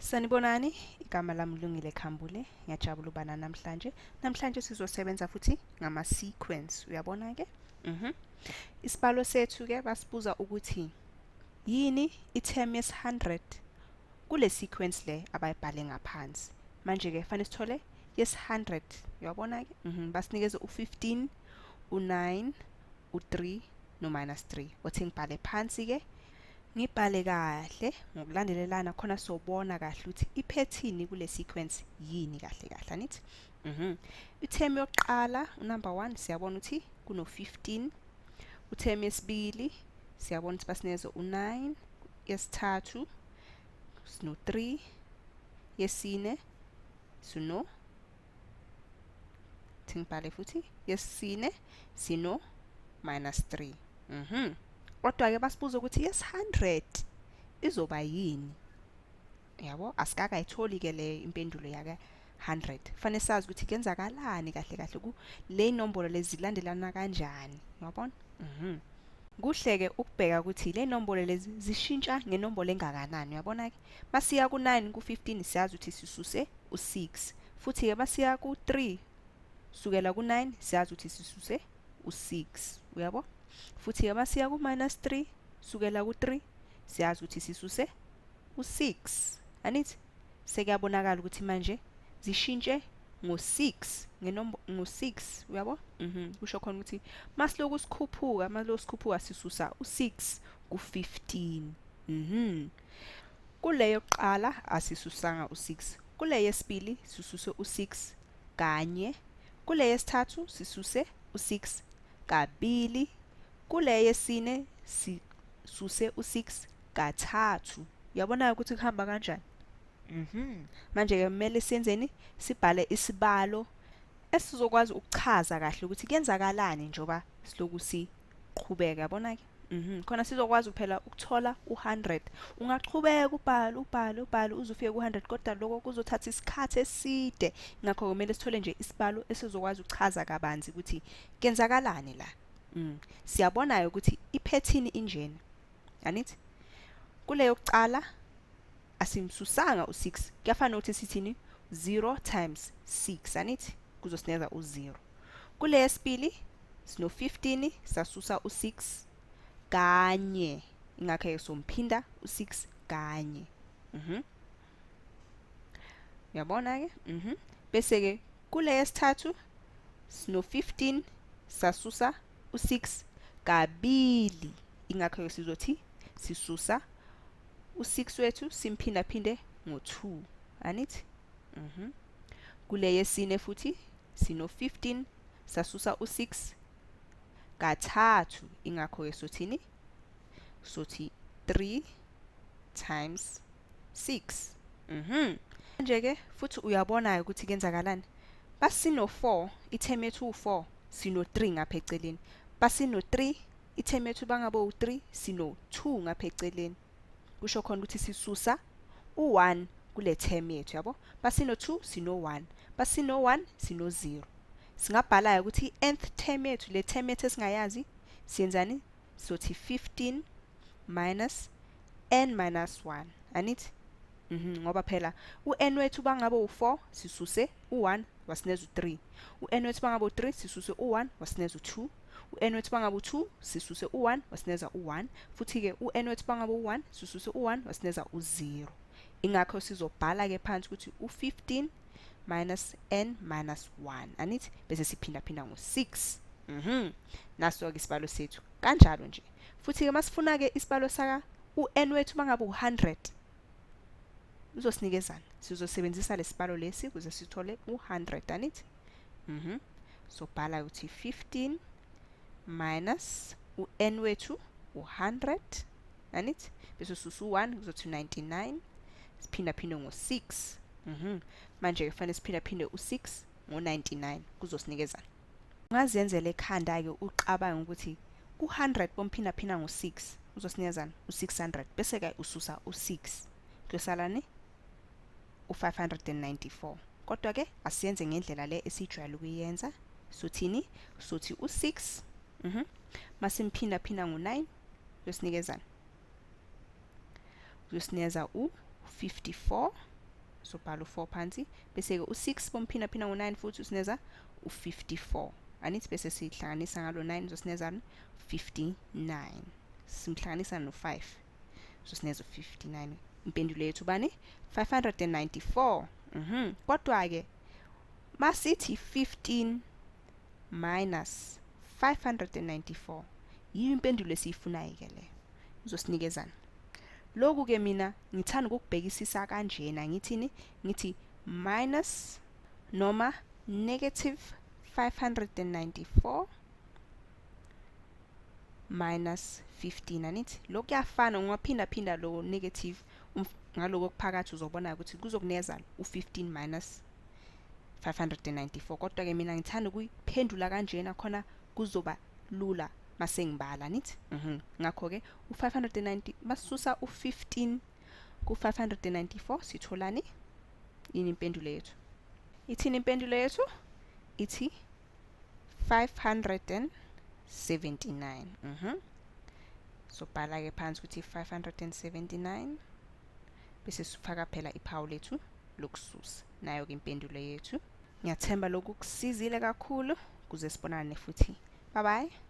Sanibonani, igama lami Lungile Khambule. Ngiyajabula ukuba namhlanje. Namhlanje sizosebenza futhi ngama sequence. Uyabona ke? Isibalo sethu ke basibuza ukuthi yini i-term yes 100 kule sequence le abayibhale ngaphansi. Manje ke fanele sithole yes 100. Uyabona ke? Basinikeze u15, u9, u3 no -3. Othi ngibhale phansi ke ngibhale kahle ngokulandelelana khona sobona kahle ukuthi iphethini kule sequence yini kahle kahle anithi. Ithemu yokuqala number 1 siyabona ukuthi kuno 15, uthemu yesibili siyabona ukuthi basinikeze u9, yesithathu sino 3, yesine sino ngibhale futhi yesine sino -3. Kodwa ke basibuza ukuthi yes 100 izoba yini. Yabo asikakayitholi ke le impendulo yaka 100. Fanele sazi ukuthi kenzakalani kahle kahle ku le inombolo lezi zilandelana kanjani. Uyabona? Kuhle ke ukubheka ukuthi le inombolo lezi zishintsha ngenombolo engakanani. Uyabona ke? Masiya ku9 ku15 siyazi ukuthi sisuse u6. Futhi ke masiya ku3 sukela ku9 siyazi ukuthi sisuse u6. Uyabo? Futhi ke masiya ku -3 sukela ku3 siyazi ukuthi sisuse u6. Anithi sekuyabonakala ukuthi manje zishintshe ngo6 ngo6. Uyabo? Kusho khona ukuthi masiloku sikhuphuka sisusa u6 ku15. Kule yokuqala asisusanga u6. Kule yesibili sisuse u6 kanye. Kule yesithathu sisuse u6 kabili. Kule yesine sisuse u6 kathathu. Uyabona ukuthi kuhamba kanjani? Manje ke kumele senzeni sibhale isibalo esizokwazi ukuchaza kahle ukuthi kuyenzakalani njoba siloku siqhubeka. Yabona ke? Khona sizokwazi phela ukuthola u100. Ungaqhubeka ubhale uze ufike ku100 kodwa lokho kuzothatha isikhathi eside. Ngakho kumele sithole nje isibalo esizokwazi ukuchaza kabanzi ukuthi kuyenzakalani la. Siyabona ukuthi iphethini injena. Anithi? Kule yokuqala asimsusanga u6. Kuyafana ukuthi sithini 0 times 6. Anithi? Kuzosinikeza u0. Kule yesibili sino 15 sasusa u6 kanye. Ingakho ke somphinda u6 kanye. Uyabona ke? Bese ke kule yesithathu sino 15 sasusa u6 kabili. Ingakho ke sizothi sisusa u6 wethu simphinda phinde ngo2. Anithi? Kule yesine futhi sino 15 sasusa u6 kathathu. Ingakho ke sothini? Sothi 3 times 6. Manje ke futhi uyabona ukuthi kuyenzakalani. Basino 4, ithemu yethu u4 sino 3 ngapha eceleni. Basino 3, ithemu yethu bangabe u3 sino 2 ngapha eceleni. Kusho khona ukuthi sisusa u1 kule term yethu, yabo? Basino 2 sino 1. Basino 1 sino 0. Singabhala ukuthi nth term yethu le term yethu esingayazi siyenzani? Sothi 15 minus n minus 1. Anithi? Ngoba phela u-n wethu bangabe u4 sisuse u1 wasineza u3. U-n wethu bangabe u3 sisuse u1 wasineza u2. U-n wethu bangabe u2 sisuse u1 wasineza u1. Futhi ke u-n wethu bangabe u1 sisuse u1 wasineza u0. Ingakho sizobhala ke phansi ukuthi u15 minus n minus 1. Anithi? Bese siphinda ngo6. Naso ke isibalo sethu kanjalo nje. Futhi ke masifuna ke isibalo saka u-n wethu bangabe u100 uzosinikezana. Sizosebenzisa lesibalo lesi ukuze sithole u100. Anithi? So bhala ukuthi 15 minus u-n wethu u100. Anithi? Bese susu 1 kuzothi 99. Siphinda phinde ngo6. Manje kufanele siphinda phinde u6 ngo99 kuzosinikeza. Ungazenzela ekhanda ke uqabanga ukuthi u100 bomphinda phinda ngo6 uzosinikeza u600 bese ke ususa u6. Kuyosalani? u594. Kodwa ke asiyenze ngendlela le esijwayele ukuyenza. Sothini? Sothi u6 masimphinda phinda ngo9 kuyosinikeza u54 so bhala u4 phansi bese ke u6 bomphina phina ngo9 futhi usineza u54 anithi bese sihlanganisa ngalo 9 zosineza 59 simhlanganisa no5 zosineza u59 impendulo yethu bani 594 kodwa ke masithi 15 minus 594 yiyo impendulo esiyifunayo ke le uzosinikezana lokhu ke mina ngithanda ukubhekisisa kanjena ngithini ngithi minus noma negative 594 minus 15 anithi lokhu kuyafana ungaphinda lo negative ngaloko kuphakathi uzobona ukuthi kuzokunikeza u15 minus 594 kodwa ke mina ngithanda ukuyiphendula kanjena khona kuzoba lula mase ngibala nithi ngakho ke u590 masisusa u15 ku594 sitholani yini impendulo yethu ithini impendulo yethu ithi 579 so bhala ke phansi ukuthi 579 bese sifaka phela iphawu lethu lokususa nayo ke impendulo yethu ngiyathemba lokhu kusizile kakhulu kuze sibonane futhi bye bye